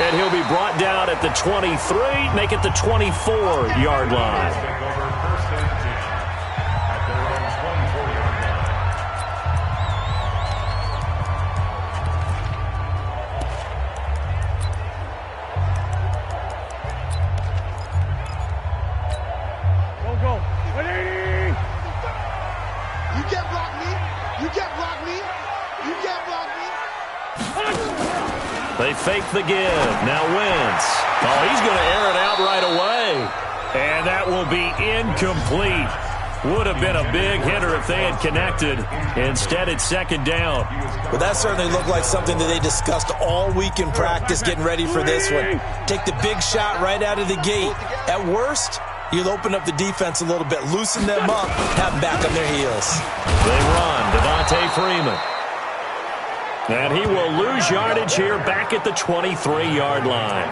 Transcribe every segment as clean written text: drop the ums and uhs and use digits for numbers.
And he'll be brought down at the 23, make it the 24-yard line. They fake the give. Now Wentz. Oh, he's going to air it out right away. And that will be incomplete. Would have been a big hitter if they had connected. Instead, it's second down. Well, that certainly looked like something that they discussed all week in practice getting ready for this one. Take the big shot right out of the gate. At worst, you'll open up the defense a little bit, loosen them up, have them back on their heels. They run. Devontae Freeman. And he will lose yardage here back at the 23-yard line.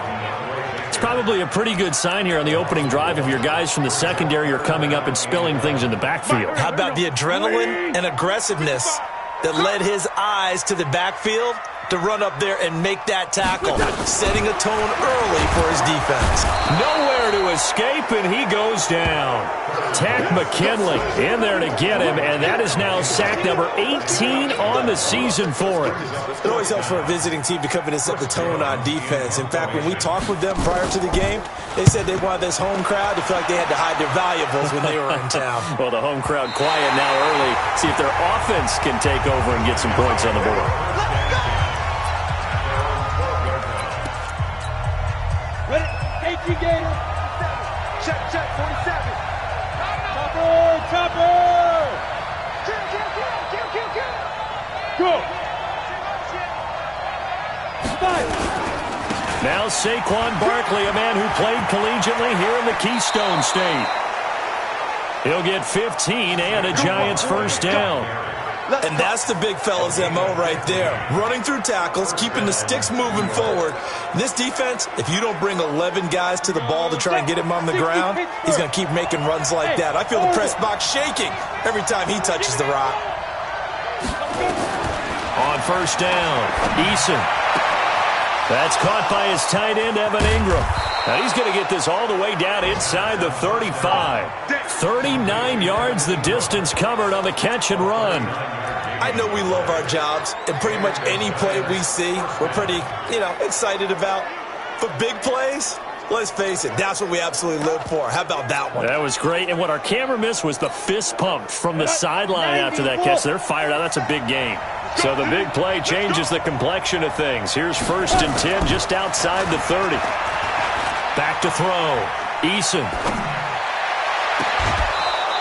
It's probably a pretty good sign here on the opening drive if your guys from the secondary are coming up and spilling things in the backfield. How about the adrenaline and aggressiveness that led his eyes to the backfield to run up there and make that tackle, setting a tone early for his defense. Nowhere to escape, and he goes down. Tack McKinley in there to get him, and that is now sack number 18 on the season for him. It always helps for a visiting team to come in and set the tone on defense. In fact, when we talked with them prior to the game, they said they wanted this home crowd to feel like they had to hide their valuables when they were in town. Well, the home crowd quiet now early. See if their offense can take over and get some points on the board. Gator. Check, 47. Chopper. Kill. Go. Now Saquon Barkley, a man who played collegiately here in the Keystone State. He'll get 15 and a Giants first down. And that's the big fella's MO right there. Running through tackles, keeping the sticks moving forward. This defense, if you don't bring 11 guys to the ball to try and get him on the ground, he's going to keep making runs like that. I feel the press box shaking every time he touches the rock. On first down, Eason. That's caught by his tight end, Evan Ingram. Now he's going to get this all the way down inside the 35. 39 yards the distance covered on the catch and run. I know we love our jobs, and pretty much any play we see, we're pretty, excited about. But big plays, let's face it, that's what we absolutely live for. How about that one? That was great, and what our camera missed was the fist pump from the sideline after that catch. They're fired out. That's a big game. So the big play changes the complexion of things. Here's 1st and 10 just outside the 30. Back to throw. Eason.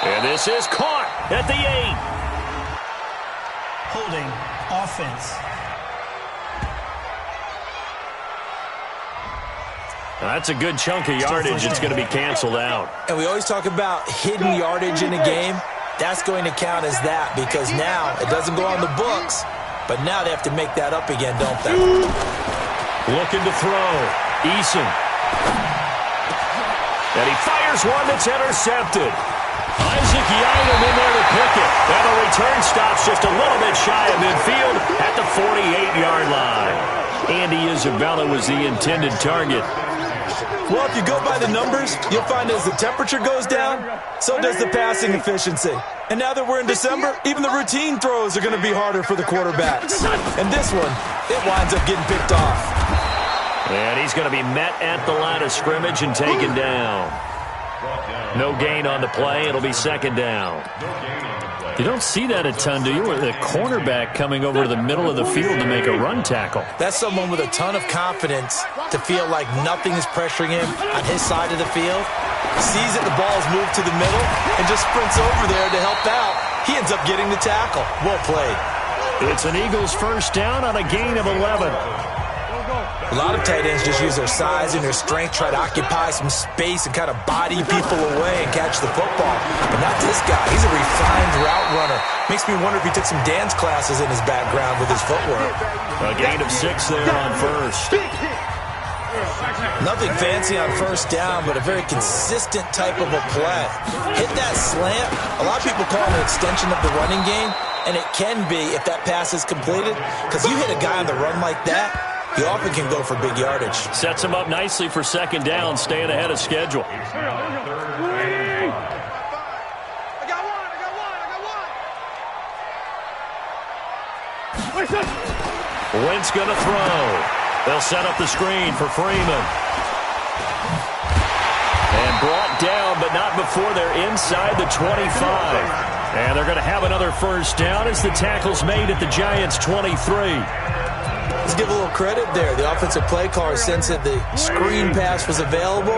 And this is caught at the 8. Holding offense. Now, that's a good chunk of yardage. It's going to be canceled out. And we always talk about hidden yardage in a game. That's going to count as that because now it doesn't go on the books, but now they have to make that up again, don't they? Looking to throw. Eason. And he fires one that's intercepted. Isaac Yiadom in there to pick it. And the return stops just a little bit shy of midfield at the 48-yard line. Andy Isabella was the intended target. Well, if you go by the numbers, you'll find as the temperature goes down, so does the passing efficiency. And now that we're in December, even the routine throws are going to be harder for the quarterbacks. And this one, it winds up getting picked off. And he's going to be met at the line of scrimmage and taken down. No gain on the play. It'll be second down. You don't see that a ton, do you? With a cornerback coming over to the middle of the field to make a run tackle. That's someone with a ton of confidence to feel like nothing is pressuring him on his side of the field. Sees that the ball's moved to the middle and just sprints over there to help out. He ends up getting the tackle. Well played. It's an Eagles first down on a gain of 11. A lot of tight ends just use their size and their strength, try to occupy some space and kind of body people away and catch the football. But not this guy. He's a refined route runner. Makes me wonder if he took some dance classes in his background with his footwork. A gain of 6 there on first. Nothing fancy on first down, but a very consistent type of a play. Hit that slant. A lot of people call it an extension of the running game, and it can be if that pass is completed, because you hit a guy on the run like that, he often can go for big yardage. Sets him up nicely for second down, staying ahead of schedule. Wentz going to throw. They'll set up the screen for Freeman. And brought down, but not before they're inside the 25. And they're going to have another first down as the tackle's made at the Giants' 23. Let's give a little credit there. The offensive play caller sensed that the screen pass was available.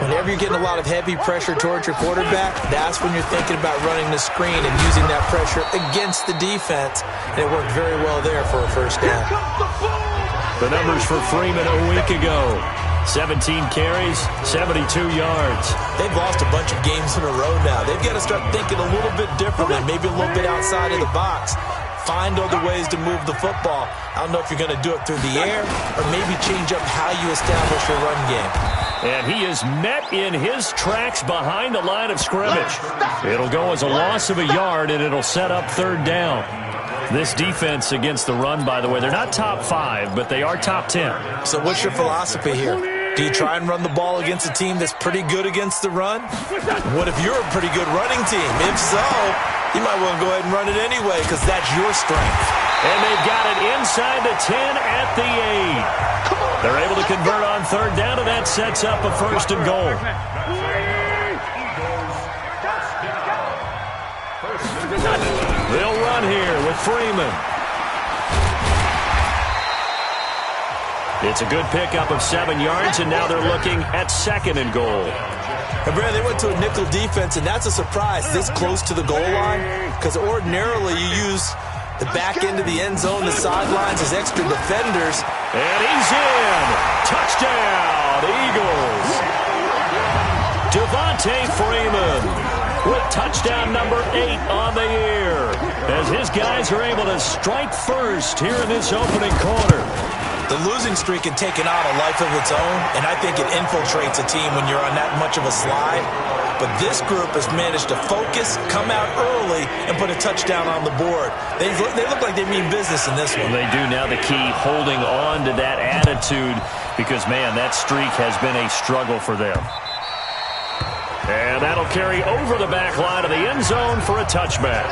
Whenever you're getting a lot of heavy pressure towards your quarterback, that's when you're thinking about running the screen and using that pressure against the defense. And it worked very well there for a first down. The numbers for Freeman a week ago. 17 carries, 72 yards. They've lost a bunch of games in a row now. They've got to start thinking a little bit differently, maybe a little bit outside of the box. Find other ways to move the football. I don't know if you're going to do it through the air or maybe change up how you establish your run game. And he is met in his tracks behind the line of scrimmage. It'll go as a loss of a yard, and it'll set up third down. This defense against the run, by the way, they're not top 5, but they are top 10. So what's your philosophy here? Do you try and run the ball against a team that's pretty good against the run? What if you're a pretty good running team? If so, you might want to go ahead and run it anyway because that's your strength. And they've got it inside the 10 at the 8. They're able to convert on third down, and that sets up a first and goal. They'll run here with Freeman. It's a good pickup of 7 yards, and now they're looking at second and goal. And Brad, they went to a nickel defense, and that's a surprise this close to the goal line because ordinarily you use the back end of the end zone, the sidelines as extra defenders. And he's in. Touchdown, Eagles. Devontae Freeman with touchdown number 8 on the year as his guys are able to strike first here in this opening quarter. The losing streak had taken on a life of its own, and I think it infiltrates a team when you're on that much of a slide. But this group has managed to focus, come out early, and put a touchdown on the board. They look like they mean business in this one. Well, they do now. The key, holding on to that attitude because, man, that streak has been a struggle for them. And that'll carry over the back line of the end zone for a touchback.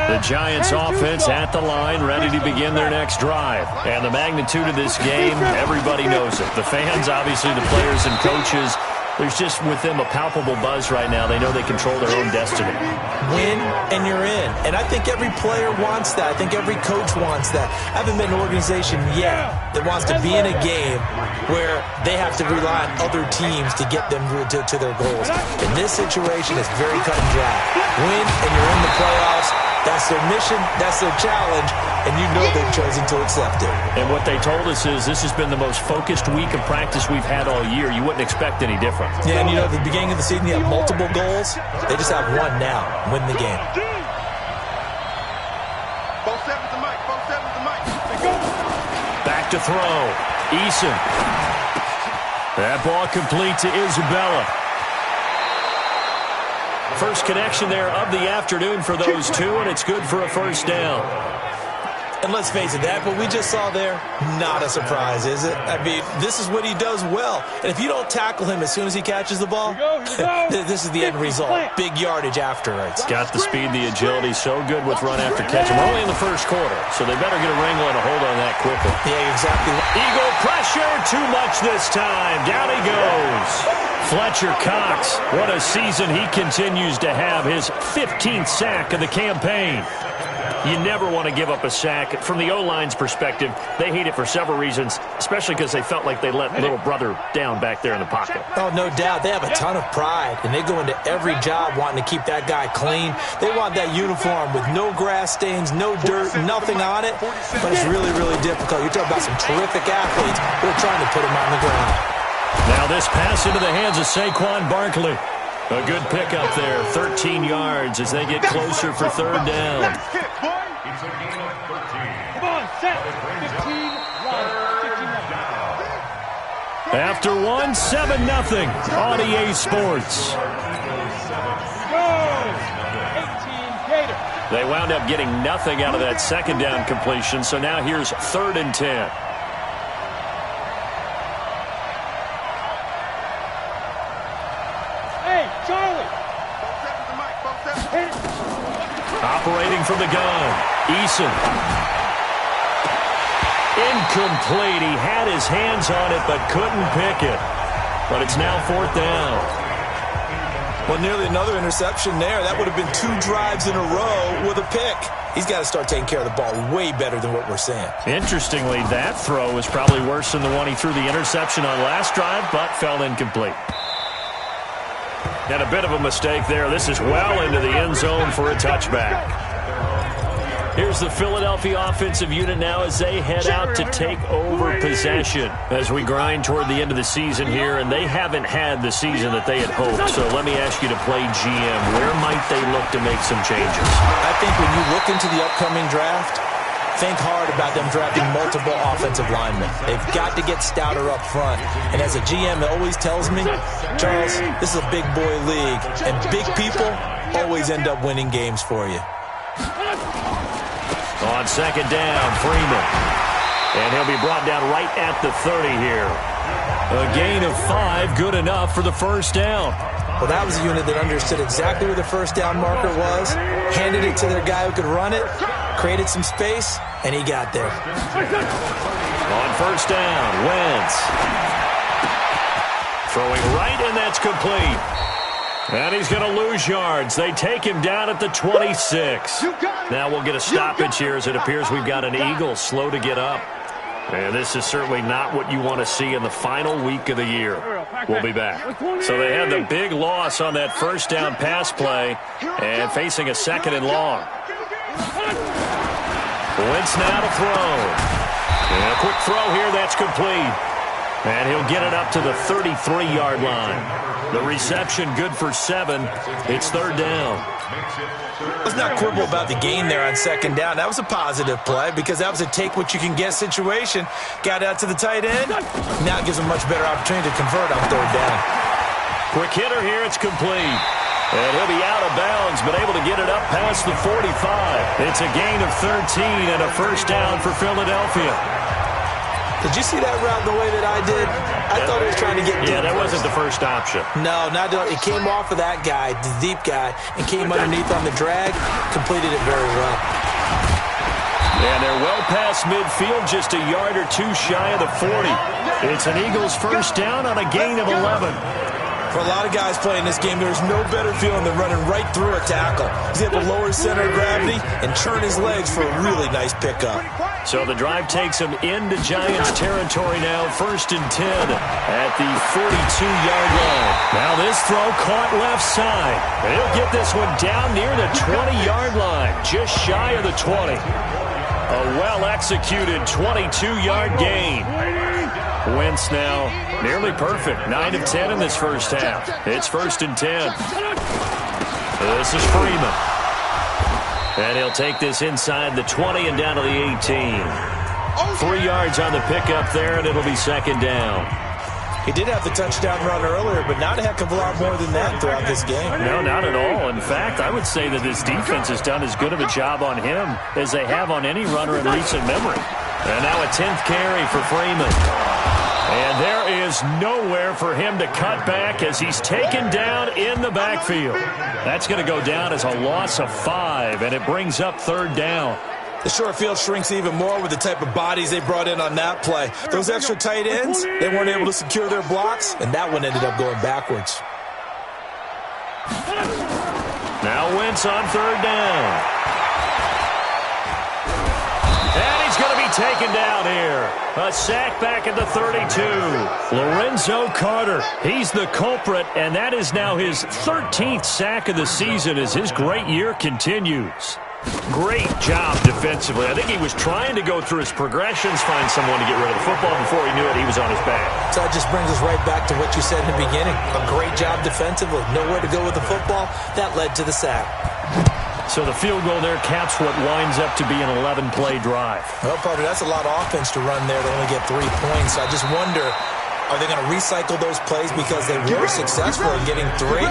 The Giants offense at the line, ready to begin their next drive. And the magnitude of this game, everybody knows it. The fans, obviously, the players and coaches, there's just with them a palpable buzz right now. They know they control their own destiny. Win, and you're in. And I think every player wants that. I think every coach wants that. I haven't met an organization yet that wants to be in a game where they have to rely on other teams to get them to their goals. In this situation, it's very cut and dry. Win, and you're in the playoffs. That's their mission, that's their challenge, and you know they've chosen to accept it. And what they told us is this has been the most focused week of practice we've had all year. You wouldn't expect any different. Yeah, and you know, at the beginning of the season, you have multiple goals. They just have one now, win the game. Back to throw. Eason. That ball complete to Isabella. First connection there of the afternoon for those two, and it's good for a first down. And let's face it, that what we just saw there, not a surprise, is it? I mean, this is what he does well. And if you don't tackle him as soon as he catches the ball, this is the end result. Big yardage afterwards. Got the speed, the agility, so good with run after catch. And we're only in the first quarter, so they better get a wrangle and a hold on that quickly. Yeah, exactly. Eagle pressure, too much this time. Down he goes. Fletcher Cox, what a season he continues to have. His 15th sack of the campaign. You never want to give up a sack. From the O-line's perspective, they hate it for several reasons, especially because they felt like they let little brother down back there in the pocket. Oh, no doubt. They have a ton of pride, and they go into every job wanting to keep that guy clean. They want that uniform with no grass stains, no dirt, nothing on it, but it's really, really difficult. You're talking about some terrific athletes who are trying to put him on the ground. Now this pass into the hands of Saquon Barkley. A good pickup there, 13 yards as they get closer for third down. After one, 7-0 on EA Sports. They wound up getting nothing out of that second down completion, so now here's 3rd and 10. Hey, Charlie! Operating from the gun, Eason. Incomplete. He had his hands on it but couldn't pick it. But it's now 4th down. Well, nearly another interception there. That would have been 2 drives in a row with a pick. He's got to start taking care of the ball way better than what we're seeing. Interestingly, that throw was probably worse than the one he threw the interception on last drive, but fell incomplete. And a bit of a mistake there. This is well into the end zone for a touchback. Here's the Philadelphia offensive unit now as they head out to take over possession as we grind toward the end of the season here, and they haven't had the season that they had hoped. So let me ask you to play GM. Where might they look to make some changes? I think when you look into the upcoming draft, think hard about them drafting multiple offensive linemen. They've got to get stouter up front. And as a GM, it always tells me, Charles, this is a big boy league, and big people always end up winning games for you. On 2nd down, Freeman. And he'll be brought down right at the 30 here. A gain of 5, good enough for the 1st down. Well, that was a unit that understood exactly where the 1st down marker was, handed it to their guy who could run it, created some space, and he got there. On 1st down, Wentz. Throwing right, and that's complete. And he's going to lose yards. They take him down at the 26. Now we'll get a stoppage here as it appears we've got an Eagle slow to get up. And this is certainly not what you want to see in the final week of the year. We'll be back. So they had the big loss on that 1st down pass play and facing a 2nd and long. Wentz now to throw. And a quick throw here, that's complete. And he'll get it up to the 33-yard line. The reception good for 7. It's 3rd down. Let's not quibble about the gain there on 2nd down. That was a positive play because that was a take-what-you-can-get situation. Got out to the tight end. Now it gives him much better opportunity to convert on 3rd down. Quick hitter here. It's complete. And he'll be out of bounds, but able to get it up past the 45. It's a gain of 13 and a 1st down for Philadelphia. Did you see that route the way that I did? I thought he was trying to get deep. Yeah, that wasn't the first option. No, it came off of that guy, the deep guy, and came underneath on the drag, completed it very well. And they're well past midfield, just a yard or 2 shy of the 40. It's an Eagles 1st down on a gain of 11. For a lot of guys playing this game, there's no better feeling than running right through a tackle. He's able to lower his center of gravity and turn his legs for a really nice pickup. So the drive takes him into Giants territory now, 1st and 10 at the 42-yard line. Now this throw caught left side. He'll get this one down near the 20-yard line, just shy of the 20. A well-executed 22-yard gain. Wentz now nearly perfect. 9 of 10 in this 1st half. It's 1st and 10. This is Freeman. And he'll take this inside the 20 and down to the 18. 3 yards on the pickup there, and it'll be 2nd down. He did have the touchdown run earlier, but not a heck of a lot more than that throughout this game. No, not at all. In fact, I would say that this defense has done as good of a job on him as they have on any runner in recent memory. And now a 10th carry for Freeman. And there is nowhere for him to cut back as he's taken down in the backfield. That's going to go down as a loss of 5, and it brings up 3rd down. The short field shrinks even more with the type of bodies they brought in on that play. Those extra tight ends, they weren't able to secure their blocks, and that one ended up going backwards. Now Wentz on 3rd down. And he's going to be taken down here. A sack back at the 32. Lorenzo Carter, he's the culprit, and that is now his 13th sack of the season as his great year continues. Great job defensively. I think he was trying to go through his progressions, find someone to get rid of the football. Before he knew it, he was on his back. So that just brings us right back to what you said in the beginning. A great job defensively. Nowhere to go with the football. That led to the sack. So the field goal there caps what winds up to be an 11-play drive. Well, Parker, that's a lot of offense to run there to only get 3 points. I just wonder, are they going to recycle those plays because they were successful in getting 3?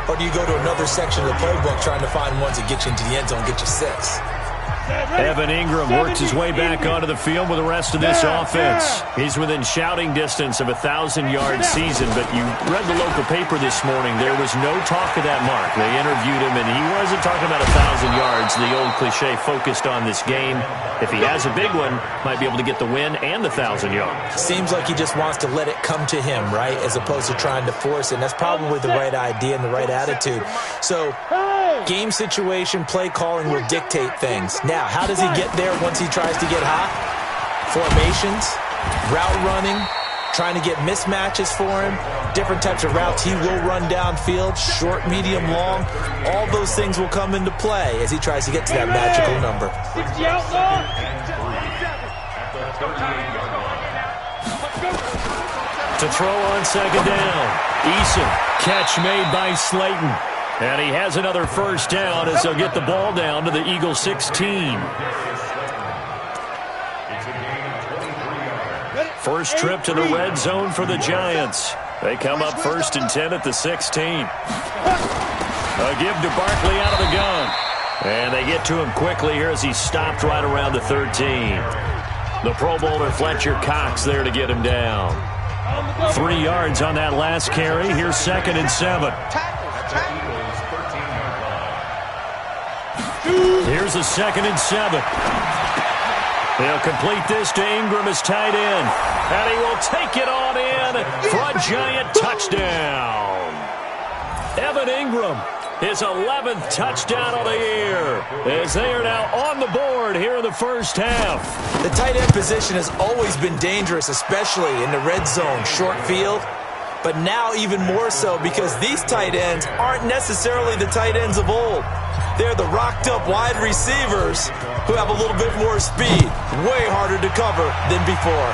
or do you go to another section of the playbook trying to find ones that get you into the end zone, get you 6? Evan Ingram works his way back onto the field with the rest of this offense. He's within shouting distance of a 1,000-yard season, but you read the local paper this morning. There was no talk of that mark. They interviewed him, and he wasn't talking about 1,000 yards. The old cliche focused on this game. If he has a big one, might be able to get the win and the 1,000 yards. Seems like he just wants to let it come to him, right, as opposed to trying to force it. And that's probably the right idea and the right attitude. So game situation, play calling will dictate things. Now, how does he get there once he tries to get hot? Formations, route running, trying to get mismatches for him, different types of routes he will run downfield, short, medium, long. All those things will come into play as he tries to get to that magical number. To throw on second down, Eason, catch made by Slayton. And he has another first down as they'll get the ball down to the Eagles 16. First trip to the red zone for the Giants. They come up 1st and 10 at the 16. A give to Barkley out of the gun. And they get to him quickly here as he stopped right around the 13. The Pro Bowler Fletcher Cox there to get him down. 3 yards on that last carry. Here's 2nd and 7. Here's a 2nd and 7. They'll complete this to Ingram as tight end. And he will take it on in for a Giant touchdown. Evan Ingram, his 11th touchdown of the year, as they are now on the board here in the first half. The tight end position has always been dangerous, especially in the red zone, short field. But now even more so because these tight ends aren't necessarily the tight ends of old. They're the rocked-up wide receivers who have a little bit more speed, way harder to cover than before.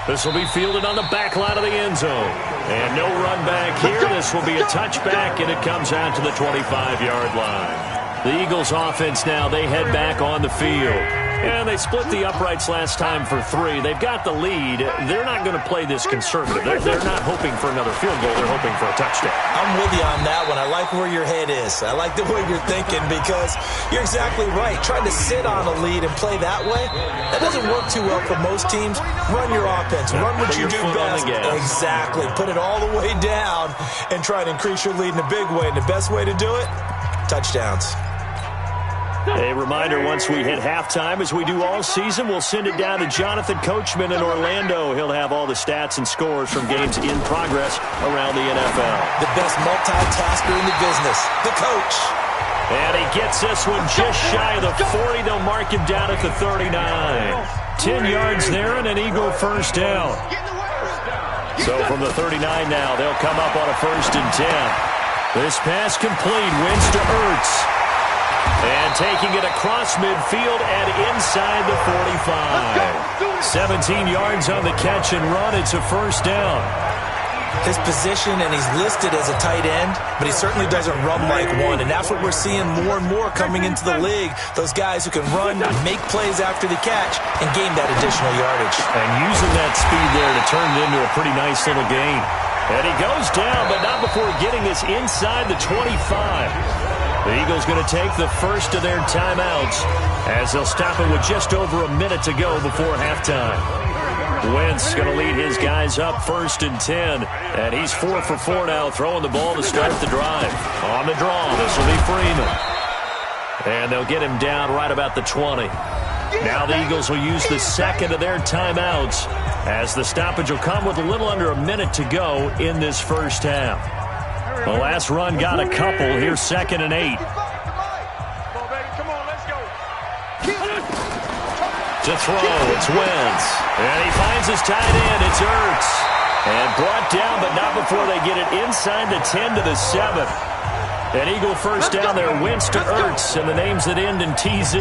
This will be fielded on the back line of the end zone. And no run back here. This will be a touchback, and it comes out to the 25-yard line. The Eagles offense now, they head back on the field. And they split the uprights last time for 3. They've got the lead. They're not going to play this conservative. They're not hoping for another field goal. They're hoping for a touchdown. I'm with you on that one. I like where your head is. I like the way you're thinking because you're exactly right. Trying to sit on a lead and play that way, that doesn't work too well for most teams. Run your offense. Run what you do best. Exactly. Put it all the way down and try to increase your lead in a big way. And the best way to do it, touchdowns. A reminder, once we hit halftime, as we do all season, we'll send it down to Jonathan Coachman in Orlando. He'll have all the stats and scores from games in progress around the NFL. The best multitasker in the business, the coach. And he gets this one just shy of the 40. They'll mark him down at the 39. 10 yards there and an Eagle first down. So from the 39 now, they'll come up on a 1st and 10. This pass complete, wins to Ertz. And taking it across midfield and inside the 45. 17 yards on the catch and run. It's a first down. His position, and he's listed as a tight end, but he certainly doesn't run like one. And that's what we're seeing more and more coming into the league. Those guys who can run, make plays after the catch, and gain that additional yardage. And using that speed there to turn it into a pretty nice little gain. And he goes down, but not before getting this inside the 25. The Eagles going to take the first of their timeouts as they'll stop it with just over a minute to go before halftime. Wentz going to lead his guys up 1st and 10. And he's 4 for 4 now, throwing the ball to start the drive. On the draw, this will be Freeman. And they'll get him down right about the 20. Now the Eagles will use the second of their timeouts as the stoppage will come with a little under a minute to go in this first half. The last run got a couple. Here's 2nd and 8. To throw, it's Wentz. And he finds his tight end. It's Ertz. And brought down, but not before they get it inside the 10 to the 7. An Eagle first down there. Wentz to Ertz, and the names that end in TZ.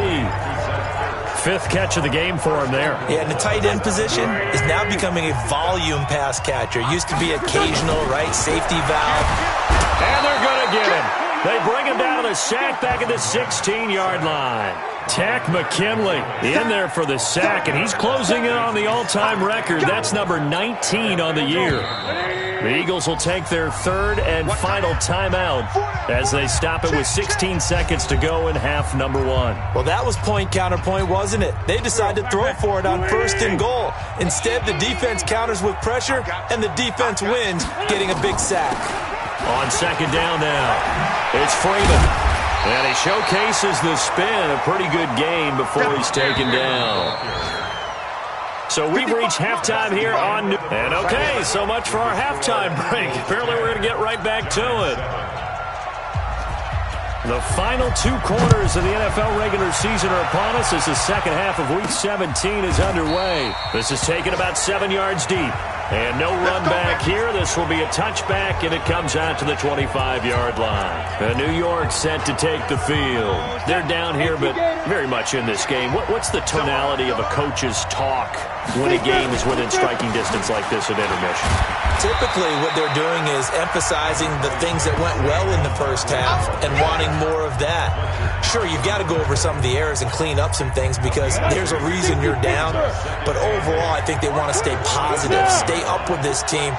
5th catch of the game for him there. Yeah, and the tight end position is now becoming a volume pass catcher. Used to be occasional, right, safety valve. And they're going to get him. They bring him down to the sack back at the 16-yard line. Tack McKinley in there for the sack, and he's closing in on the all-time record. That's number 19 on the year. The Eagles will take their third and final timeout as they stop it with 16 seconds to go in half number one. Well, that was point counterpoint, wasn't it? They decided to throw for it on first and goal. Instead, the defense counters with pressure, and the defense wins, getting a big sack. On second down now, it's Freeman. And he showcases the spin, a pretty good gain before he's taken down. So we've reached halftime here on New. And okay, so much for our halftime break. Apparently we're going to get right back to it. The final two quarters of the NFL regular season are upon us as the second half of Week 17 is underway. This is taken about 7 yards deep. And no run back here. This will be a touchback, and it comes out to the 25-yard line. New York set to take the field. They're down here, but very much in this game. What's the tonality of a coach's talk when a game is within striking distance like this at intermission? Typically, what they're doing is emphasizing the things that went well in the first half and wanting more of that. Sure, you've got to go over some of the errors and clean up some things because there's a reason you're down. But overall, I think they want to stay positive, stay up with this team.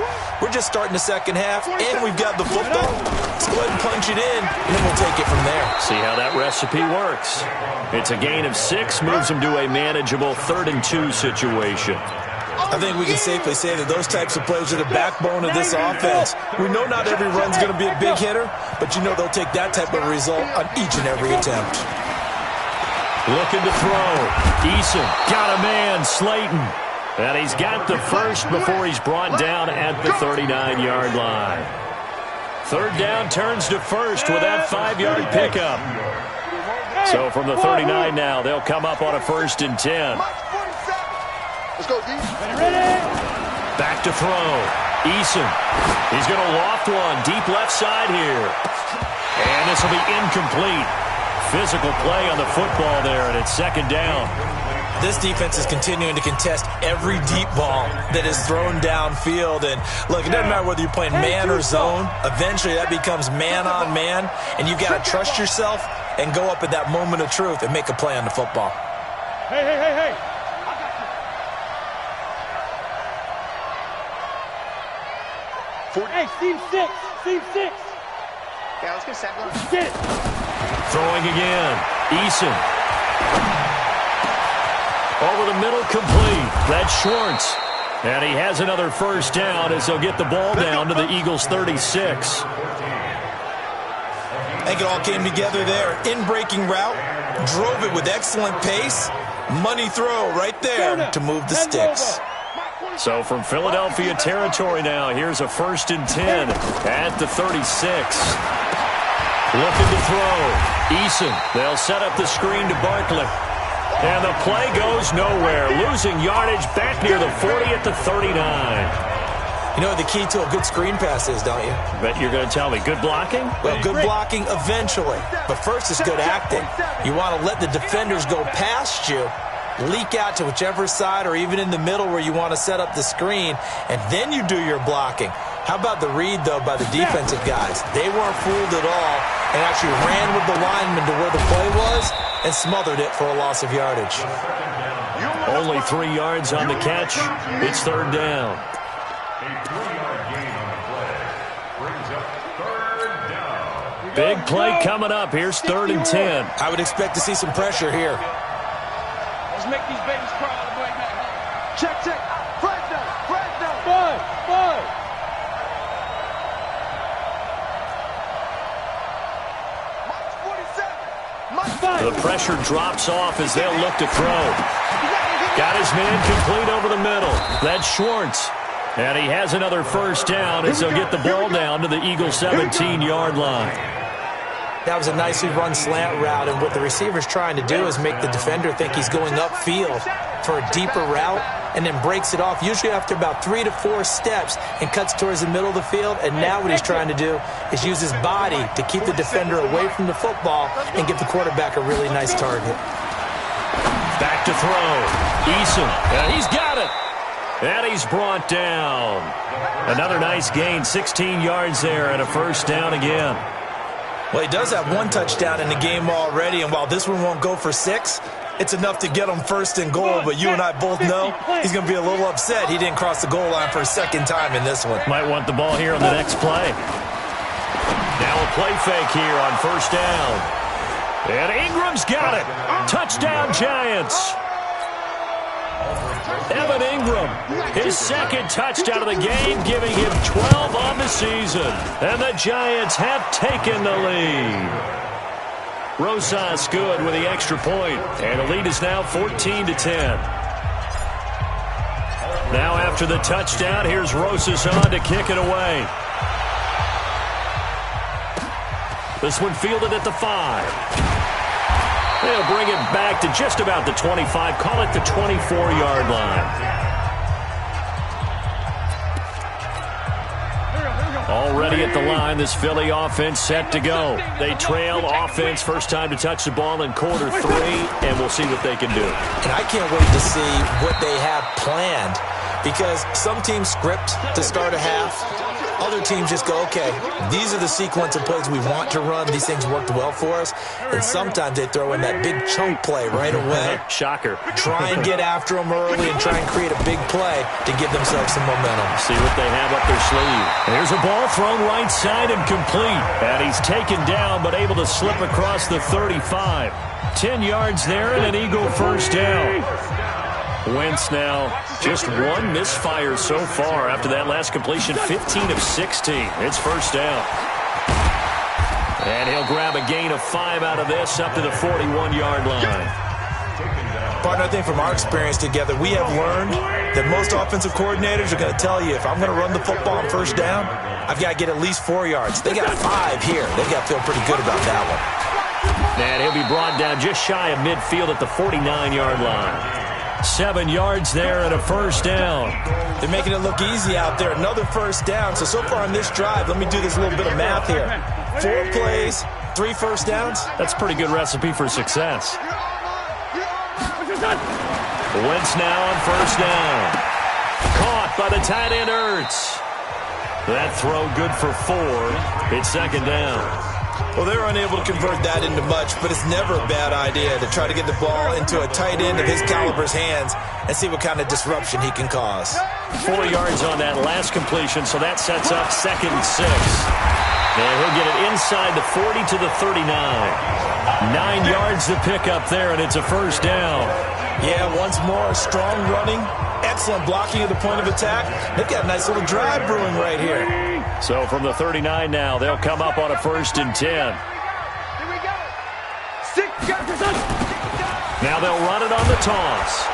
We're just starting the second half, and we've got the football. Let's go ahead and punch it in, and then we'll take it from there. See how that recipe works. It's a gain of 6, moves them to a manageable 3rd and 2 situation. I think we can safely say that those types of plays are the backbone of this offense. We know not every run's going to be a big hitter, but you know they'll take that type of result on each and every attempt. Looking to throw. Eason got a man, Slayton. And he's got the first before he's brought down at the 39-yard line. Third down turns to first with that 5-yard pickup. So from the 39 now, they'll come up on a 1st and 10. Let's go, D. Back to throw. Eason. He's going to loft one deep left side here. And this will be incomplete. Physical play on the football there, and it's 2nd down. This defense is continuing to contest every deep ball that is thrown downfield. And, look, it doesn't matter whether you're playing man or zone. Eventually, that becomes man-on-man, and you've got to trust yourself and go up at that moment of truth and make a play on the football. Hey. Hey, seam 6. Yeah, let's get set. Get it. Throwing again. Eason. Over the middle, complete. That's Schwartz. And he has another 1st down as they'll get the ball down to the Eagles' 36. I think it all came together there. In-breaking route, drove it with excellent pace. Money throw right there to move the sticks. So from Philadelphia territory now, here's a 1st and 10 at the 36. Looking to throw. Eason. They'll set up the screen to Barkley. And the play goes nowhere. Losing yardage back near the 40 at the 39. You know what the key to a good screen pass is, don't you? Bet you're going to tell me. Good blocking? Well, good blocking eventually. But first it's good acting. You want to let the defenders go past you, leak out to whichever side or even in the middle where you want to set up the screen, and then you do your blocking. How about the read, though, by the defensive guys? They weren't fooled at all and actually ran with the lineman to where the play was and smothered it for a loss of yardage. Only 3 yards on the catch. It's 3rd down. Big play coming up. Here's 3rd and 10. I would expect to see some pressure here. Let's make these babies cry all the way back. Check. Fresno. Five. The pressure drops off as they'll look to throw. Got his man complete over the middle. That's Schwartz. And he has another 1st down as they'll get the ball down to the Eagles' 17-yard line. That was a nicely run slant route, and what the receiver's trying to do is make the defender think he's going upfield for a deeper route and then breaks it off, usually after about 3 to 4 steps, and cuts towards the middle of the field. And now what he's trying to do is use his body to keep the defender away from the football and give the quarterback a really nice target. Back to throw. Eason. And he's got it. And he's brought down. Another nice gain, 16 yards there, and a 1st down again. Well, he does have one touchdown in the game already, and while this one won't go for 6, it's enough to get him first and goal, but you and I both know he's going to be a little upset he didn't cross the goal line for a second time in this one. Might want the ball here on the next play. Now a play fake here on first down. And Ingram's got it. Touchdown, Giants. Evan Ingram, his second touchdown of the game, giving him 12 on the season. And the Giants have taken the lead. Rosas good with the extra point, and the lead is now 14-10. Now after the touchdown, here's Rosas on to kick it away. This one fielded at the 5. They'll bring it back to just about the 25. Call it the 24-yard line. Already at the line, this Philly offense set to go. They trail offense, first time to touch the ball in quarter 3, and we'll see what they can do. And I can't wait to see what they have planned, because some teams script to start a half. Other teams just go, okay, these are the sequence of plays we want to run. These things worked well for us. And sometimes they throw in that big chunk play right away. Shocker. Try and get after them early and try and create a big play to give themselves some momentum. See what they have up their sleeve. There's a ball thrown right side and complete. And he's taken down but able to slip across the 35. 10 yards there and an Eagle first down. Wentz now just one misfire so far after that last completion, 15 of 16. It's first down. And he'll grab a gain of 5 out of this up to the 41-yard line. Partner, I think from our experience together, we have learned that most offensive coordinators are going to tell you, if I'm going to run the football on first down, I've got to get at least 4 yards. They got 5 here. They've got to feel pretty good about that one. And he'll be brought down just shy of midfield at the 49-yard line. 7 yards there and a first down. They're making it look easy out there. Another first down. So far on this drive, let me do this little bit of math here. 4 plays, 3 first downs. That's a pretty good recipe for success. Wentz now on first down. Caught by the tight end, Ertz. That throw good for 4. It's second down. Well, they were unable to convert that into much, but it's never a bad idea to try to get the ball into a tight end of his caliber's hands and see what kind of disruption he can cause. 4 yards on that last completion, so that sets up second and 6. And he'll get it inside the 40 to the 39. 9 yards to pick up there, and it's a first down. Yeah, once more, strong running, excellent blocking at the point of attack. They've got a nice little drive brewing right here. So from the 39 now, they'll come up on a 1st and 10. Here we go. 6 yards. Now they'll run it on the toss.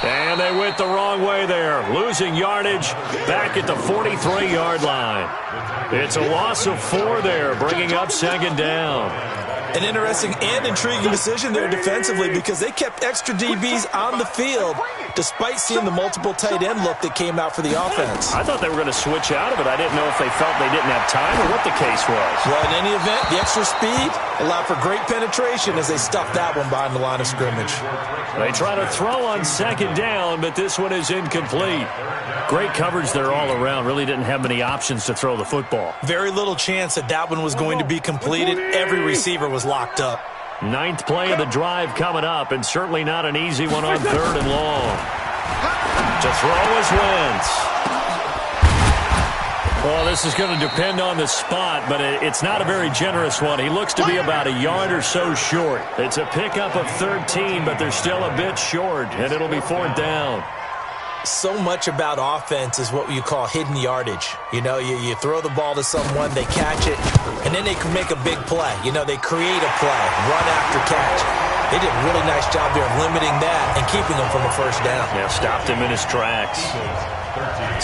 And they went the wrong way there, losing yardage back at the 43-yard line. It's a loss of 4 there, bringing up second down. An interesting and intriguing decision there defensively, because they kept extra DBs on the field despite seeing the multiple tight end look that came out for the offense. I thought they were going to switch out of it. I didn't know if they felt they didn't have time or what the case was. Well, in any event, the extra speed allowed for great penetration as they stuffed that one behind the line of scrimmage. They try to throw on second down, but this one is incomplete. Great coverage there all around. Really didn't have many options to throw the football. Very little chance that that one was going to be completed. Every receiver was locked up. 9th play of the drive coming up, and certainly not an easy one on 3rd and long. To throw is Wentz. Well, this is going to depend on the spot, but it's not a very generous one. He looks to be about a yard or so short. It's a pickup of 13, but they're still a bit short, and it'll be 4th down. So much about offense is what you call hidden yardage. You know, you throw the ball to someone, they catch it, and then they can make a big play. You know, they create a play, run after catch. They did a really nice job there of limiting that and keeping him from a first down. Yeah, stopped him in his tracks.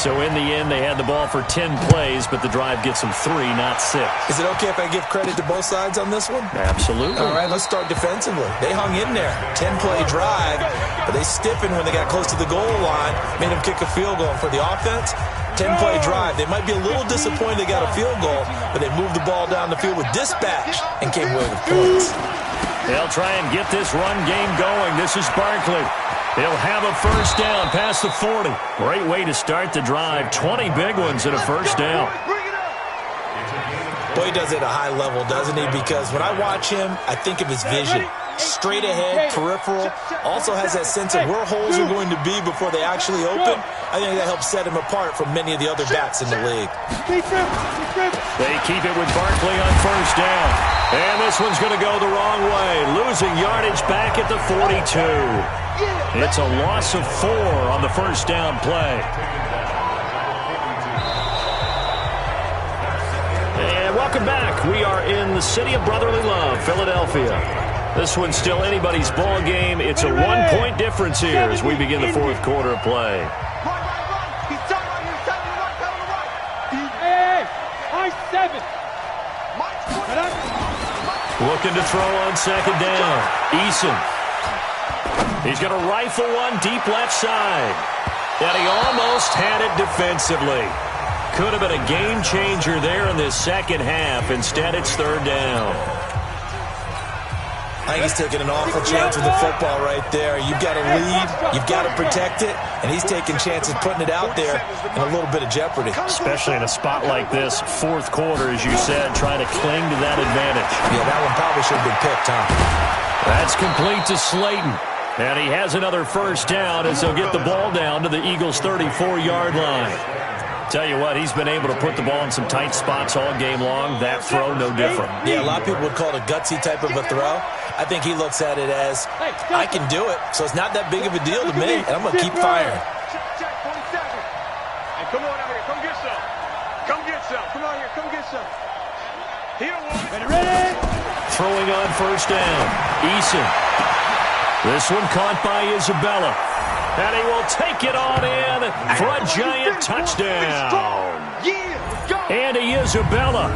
So in the end, they had the ball for 10 plays, but the drive gets them 3, not 6. Is it okay if I give credit to both sides on this one? Absolutely. All right, let's start defensively. They hung in there. 10-play drive, but they stiffened when they got close to the goal line, made them kick a field goal. And for the offense, 10-play drive. They might be a little disappointed they got a field goal, but they moved the ball down the field with dispatch and came away with points. They'll try and get this run game going. This is Barkley. He'll have a first down past the 40. Great way to start the drive. 20 big ones and a first down. Boy, he does it at a high level, doesn't he? Because when I watch him, I think of his vision. Straight ahead, peripheral, also has that sense of where holes are going to be before they actually open. I think that helps set him apart from many of the other backs in the league. They keep it with Barkley on first down. And this one's going to go the wrong way. Losing yardage back at the 42. It's a loss of 4 on the first down play. And welcome back. We are in the city of brotherly love, Philadelphia. This one's still anybody's ball game. It's a 1-point difference here as we begin the fourth quarter of play. Looking to throw on second down. Eason. He's going to rifle one deep left side. And he almost had it defensively. Could have been a game changer there in this second half. Instead, it's third down. I think he's taking an awful chance with the football right there. You've got to lead, you've got to protect it, and he's taking chances putting it out there in a little bit of jeopardy. Especially in a spot like this, fourth quarter, as you said, trying to cling to that advantage. Yeah, that one probably should have been picked, huh? That's complete to Slayton. And he has another first down as he'll get the ball down to the Eagles' 34-yard line. Tell you what, he's been able to put the ball in some tight spots all game long. That throw, no different. Yeah, a lot of people would call it a gutsy type of a throw. I think he looks at it as, I can do it, so it's not that big of a deal to me, and I'm going to keep firing. Hey, come on out here. Come get some. Come get some. Come on here. Come get some. Ready? Throwing on first down. Eason. This one caught by Isabella. And he will take it on in for a giant touchdown. Andy Isabella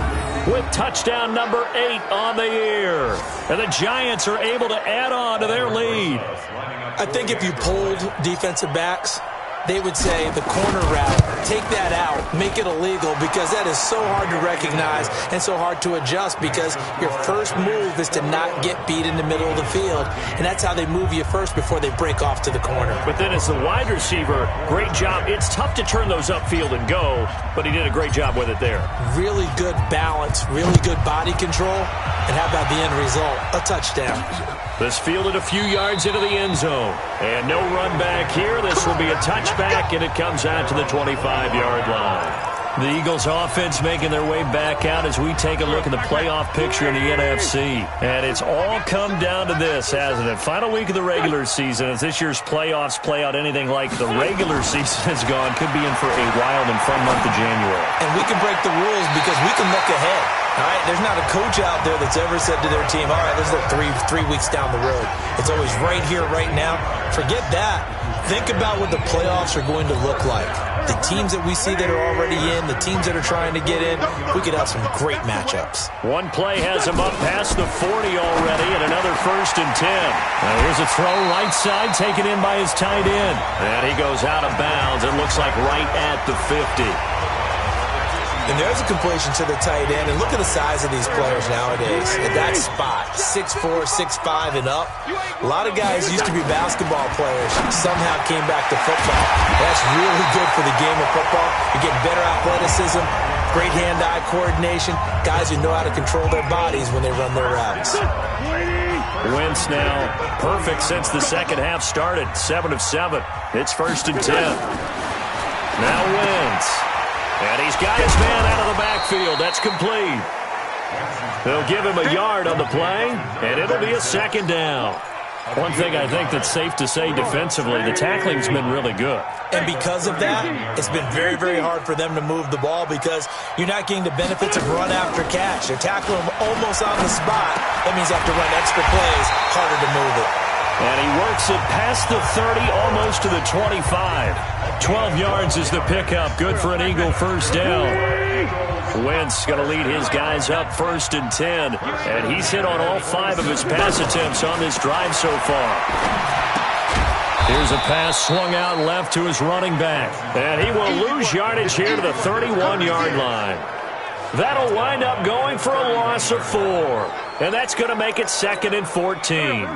with touchdown number 8 on the year. And the Giants are able to add on to their lead. I think if you polled defensive backs, they would say the corner route, take that out, make it illegal, because that is so hard to recognize and so hard to adjust, because your first move is to not get beat in the middle of the field, and that's how they move you first before they break off to the corner. But then as the wide receiver, great job. It's tough to turn those upfield and go, but he did a great job with it there. Really good balance, really good body control, and how about the end result? A touchdown. This fielded a few yards into the end zone. And no run back here. This will be a touchback, and it comes out to the 25-yard line. The Eagles offense making their way back out as we take a look at the playoff picture in the NFC. And it's all come down to this, hasn't it? Final week of the regular season. As this year's playoffs play out anything like the regular season has gone, could be in for a wild and fun month of January. And we can break the rules because we can look ahead. All right, there's not a coach out there that's ever said to their team, all right, let's look three weeks down the road. It's always right here, right now. Forget that. Think about what the playoffs are going to look like. The teams that we see that are already in, the teams that are trying to get in, we could have some great matchups. One play has him up past the 40 already, and another 1st and 10. Now here's a throw right side, taken in by his tight end. And he goes out of bounds. It looks like right at the 50. And there's a completion to the tight end. And look at the size of these players nowadays. At that spot, 6'4", 6'5", and up. A lot of guys used to be basketball players, somehow came back to football. That's really good for the game of football. You get better athleticism, great hand-eye coordination, guys who know how to control their bodies when they run their routes. Wentz now perfect since the second half started. 7 of 7. It's 1st and 10. Now Wentz. And he's got his man out of the backfield. That's complete. They'll give him a yard on the play, and it'll be a 2nd down. One thing I think that's safe to say defensively, the tackling's been really good. And because of that, it's been very, very hard for them to move the ball because you're not getting the benefits of run after catch. They're tackling him almost on the spot. That means you have to run extra plays, harder to move it. And he works it past the 30, almost to the 25. 12 yards is the pickup. Good for an Eagle first down. Wentz going to lead his guys up 1st and 10. And he's hit on all 5 of his pass attempts on this drive so far. Here's a pass swung out left to his running back. And he will lose yardage here to the 31-yard line. That'll wind up going for a loss of 4. And that's going to make it 2nd and 14.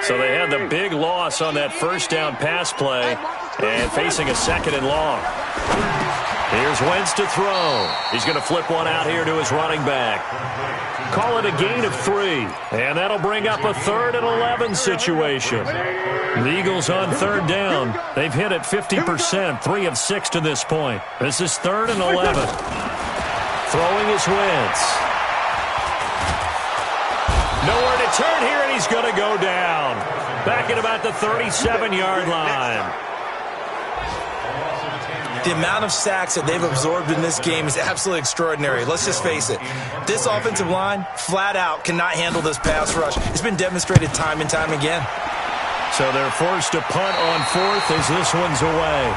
So they had the big loss on that first down pass play. And facing a 2nd and long. Here's Wentz to throw. He's going to flip one out here to his running back. Call it a gain of 3. And that'll bring up a 3rd and 11 situation. The Eagles on 3rd down. They've hit it 50%, 3 of 6 to this point. This is 3rd and 11. Throwing is Wentz. Nowhere to turn here, and he's going to go down. Back at about the 37-yard line. The amount of sacks that they've absorbed in this game is absolutely extraordinary. Let's just face it. This offensive line, flat out, cannot handle this pass rush. It's been demonstrated time and time again. So they're forced to punt on 4th as this one's away.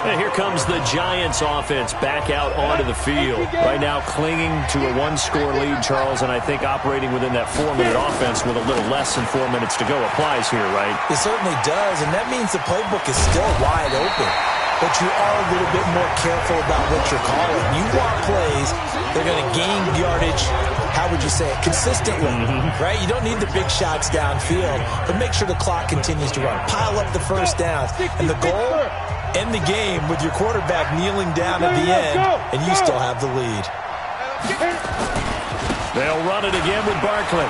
And here comes the Giants offense back out onto the field. Right now clinging to a 1-score lead, Charles, and I think operating within that 4-minute offense with a little less than 4 minutes to go applies here, right? It certainly does, and that means the playbook is still wide open. But you are a little bit more careful about what you're calling. You want plays, they're going to gain yardage, how would you say it, consistently, right? You don't need the big shots downfield, but make sure the clock continues to run. Pile up the first downs, and the goal, end the game with your quarterback kneeling down at the end, and you still have the lead. They'll run it again with Barkley.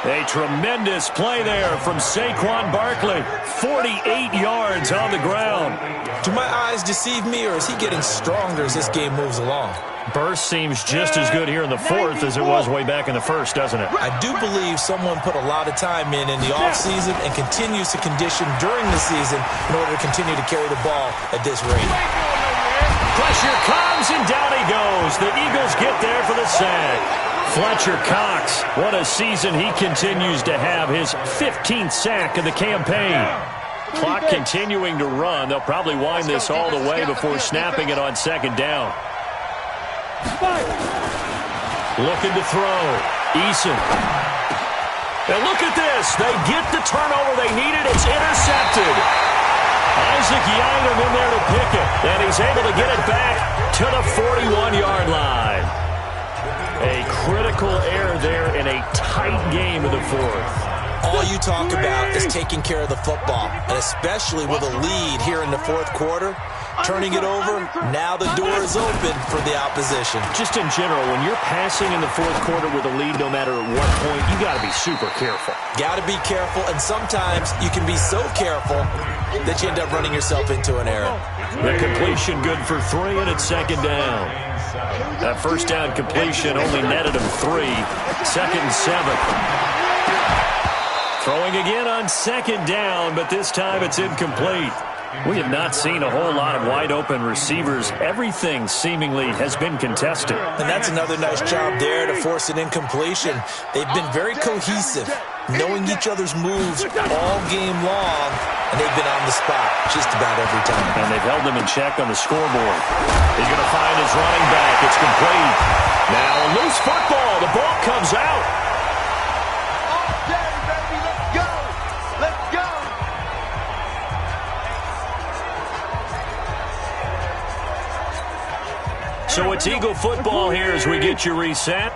A tremendous play there from Saquon Barkley. 48 yards on the ground. Do my eyes deceive me, or is he getting stronger as this game moves along? Burst seems just as good here in the 4th as it was way back in the 1st, doesn't it? I do believe someone put a lot of time in the offseason and continues to condition during the season in order to continue to carry the ball at this rate. Pressure comes, and down he goes. The Eagles get there for the sack. Fletcher Cox, what a season he continues to have. His 15th sack of the campaign. Clock continuing to run. They'll probably wind this all the way before snapping it on 2nd down. Looking to throw. Eason. And look at this. They get the turnover they needed. It's intercepted. Isaac Yiadom in there to pick it. And he's able to get it back to the 41-yard line. A critical error there in a tight game of the 4th. All you talk about is taking care of the football, and especially with a lead here in the 4th quarter. Turning it over, now the door is open for the opposition. Just in general, when you're passing in the 4th quarter with a lead, no matter at what point, you got to be super careful. Got to be careful, and sometimes you can be so careful that you end up running yourself into an error. The completion good for 3, and it's 2nd down. That 1st down completion only netted him 3. 2nd and 7. Throwing again on 2nd down, but this time it's incomplete. We have not seen a whole lot of wide-open receivers. Everything seemingly has been contested. And that's another nice job there to force an incompletion. They've been very cohesive, knowing each other's moves all game long, and they've been on the spot just about every time. And they've held them in check on the scoreboard. He's going to find his running back. It's complete. Now a loose football. The ball comes out. Okay, baby, let's go. Let's go. So it's Eagle football here as we get you reset.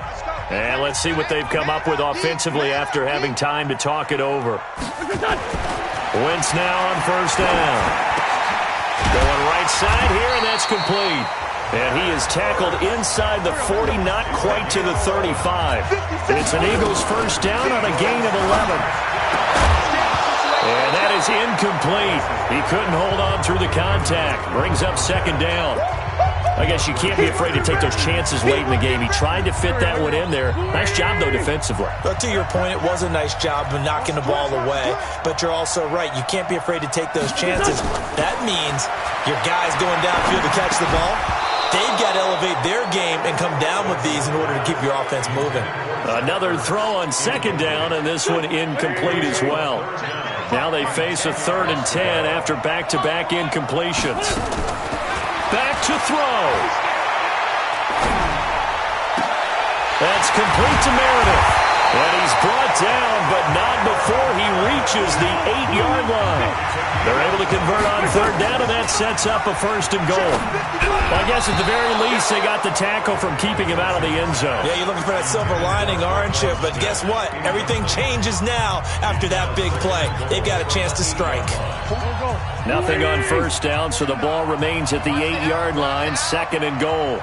And let's see what they've come up with offensively after having time to talk it over. Wentz now on 1st down. Going right side here, and that's complete. And he is tackled inside the 40, not quite to the 35. It's an Eagles 1st down on a gain of 11. And that is incomplete. He couldn't hold on through the contact. Brings up 2nd down. I guess you can't be afraid to take those chances late in the game. He tried to fit that one in there. Nice job, though, defensively. But to your point, it was a nice job of knocking the ball away. But you're also right. You can't be afraid to take those chances. That means your guys going downfield to catch the ball, they've got to elevate their game and come down with these in order to keep your offense moving. Another throw on 2nd down, and this one incomplete as well. Now they face a 3rd and 10 after back-to-back incompletions. Back to throw. That's complete to Meredith. And he's brought down, but not before he reaches the 8-yard line. They're able to convert on third down, and that sets up a first and goal. Well, I guess at the very least, they got the tackle from keeping him out of the end zone. Yeah, you're looking for that silver lining, aren't you? But guess what? Everything changes now after that big play. They've got a chance to strike. Nothing on first down, so the ball remains at the 8-yard line, second and goal.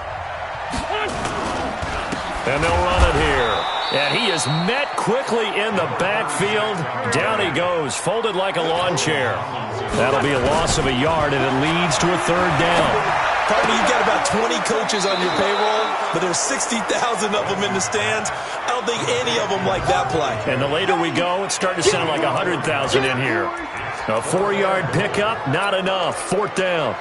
And they'll run it here. And he is met quickly in the backfield. Down he goes, folded like a lawn chair. That'll be a loss of a yard, and it leads to a third down. Partner, you've got about 20 coaches on your payroll, but there's 60,000 of them in the stands. I don't think any of them like that play. And the later we go, it's starting to sound like 100,000 in here. A 4-yard pickup, not enough. Fourth down.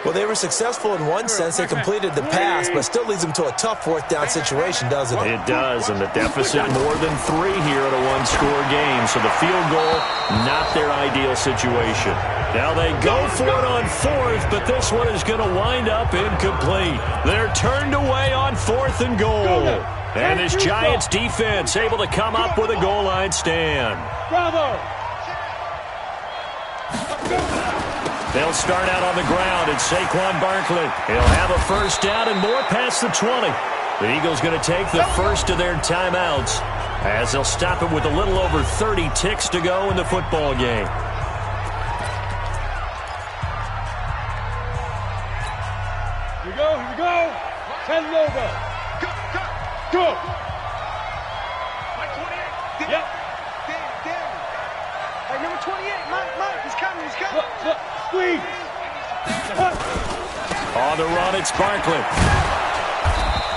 Well, they were successful in one sense. They completed the pass, but still leads them to a tough fourth down situation, doesn't it? It does, and the deficit more than 3 here in a one-score game. So the field goal, not their ideal situation. Now they go for it on fourth, but this one is going to wind up incomplete. They're turned away on fourth and goal. And this Giants defense able to come up with a goal line stand. Bravo! They'll start out on the ground. It's Saquon Barkley. He'll have a first down and more past the 20. The Eagles going to take the first of their timeouts as they'll stop it with a little over 30 ticks to go in the football game. Here we go, here we go. 10 logo. Go, go, go. Mike 28. Yep. Damn. Hey, number 28, Mike, he's coming. Look. Squeeze. On the run, it's Barkley.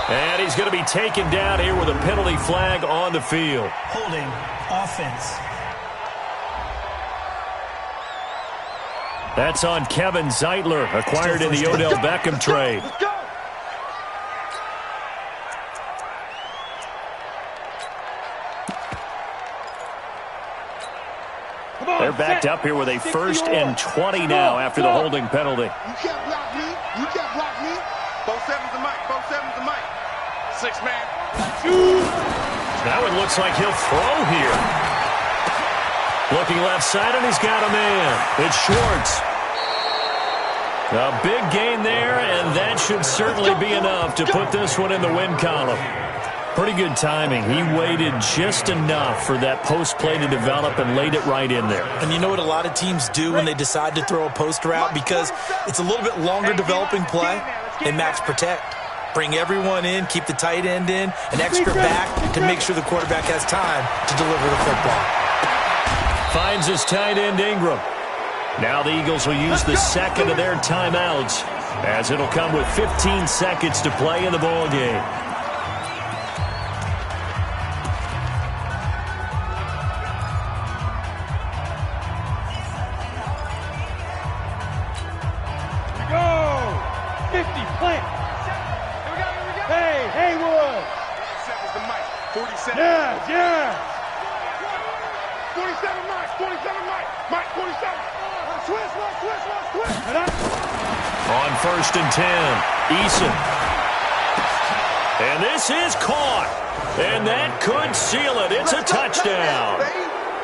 And he's going to be taken down here with a penalty flag on the field. Holding offense. That's on Kevin Zeitler, acquired in the Odell Beckham trade. Let's go. They're backed up here with a first and 20 now after the holding penalty. You can't block me. You can't block me. 4-7's the mic. 4-7's the mic. 6-man. Now it looks like he'll throw here. Looking left side, and he's got a man. It's Schwartz. A big gain there, and that should certainly be enough to put this one in the win column. Pretty good timing. He waited just enough for that post play to develop and laid it right in there. And you know what a lot of teams do when they decide to throw a post route? Because it's a little bit longer developing play, they max protect. Bring everyone in, keep the tight end in, an extra back to make sure the quarterback has time to deliver the football. Finds his tight end Ingram. Now the Eagles will use the second of their timeouts as it'll come with 15 seconds to play in the ball game. Yeah. 47 Mike. 47 Mike. Mike 47. Switch. On first and 10, Eason. And this is caught. And that could seal it. It's a touchdown.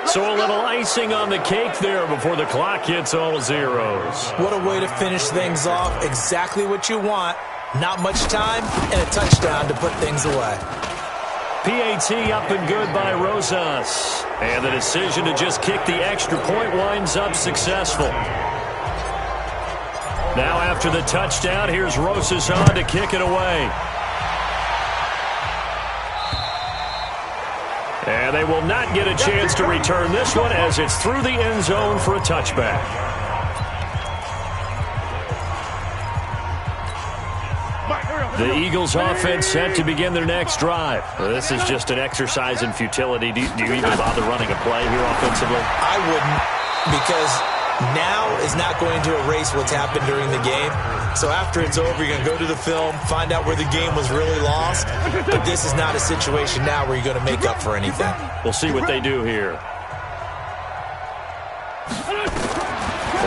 So a little icing on the cake there before the clock hits all zeros. What a way to finish things off. Exactly what you want. Not much time and a touchdown to put things away. PAT up and good by Rosas. And the decision to just kick the extra point winds up successful. Now after the touchdown, here's Rosas on to kick it away. And they will not get a chance to return this one as it's through the end zone for a touchback. The Eagles offense set to begin their next drive. This is just an exercise in futility. Do you even bother running a play here offensively? I wouldn't, because now is not going to erase what's happened during the game. So after it's over, you're going to go to the film, find out where the game was really lost. But this is not a situation now where you're going to make up for anything. We'll see what they do here.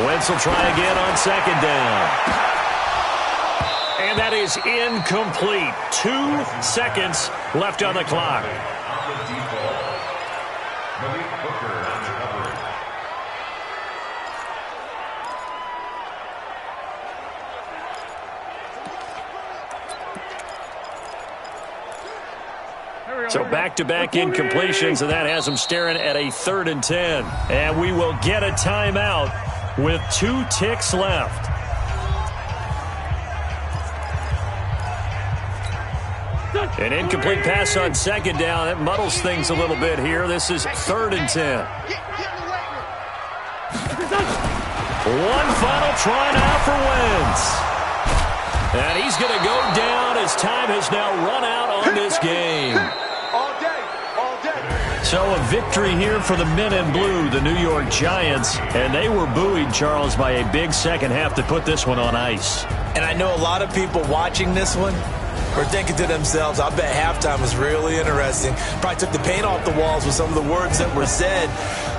Wentz will try again on second down. And that is incomplete. 2 seconds left on the clock. So back-to-back incompletions, and that has them staring at a 3rd and 10. And we will get a timeout with 2 ticks left. An incomplete pass on 2nd down. That muddles things a little bit here. This is 3rd and 10. One final try now for Wentz. And he's going to go down as time has now run out on this game. All day, all day. So a victory here for the men in blue, the New York Giants. And they were buoyed, Charles, by a big second half to put this one on ice. And I know a lot of people watching this one are thinking to themselves, I bet halftime was really interesting. Probably took the paint off the walls with some of the words that were said.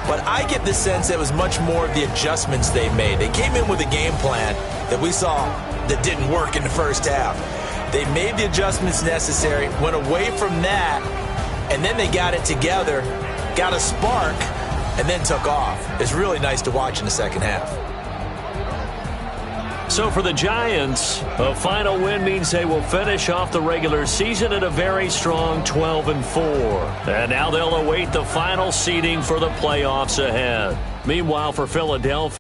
But I get the sense it was much more of the adjustments they made. They came in with a game plan that we saw that didn't work in the first half. They made the adjustments necessary, went away from that, and then they got it together, got a spark, and then took off. It's really nice to watch in the second half. So for the Giants, a final win means they will finish off the regular season at a very strong 12-4. And now they'll await the final seeding for the playoffs ahead. Meanwhile, for Philadelphia,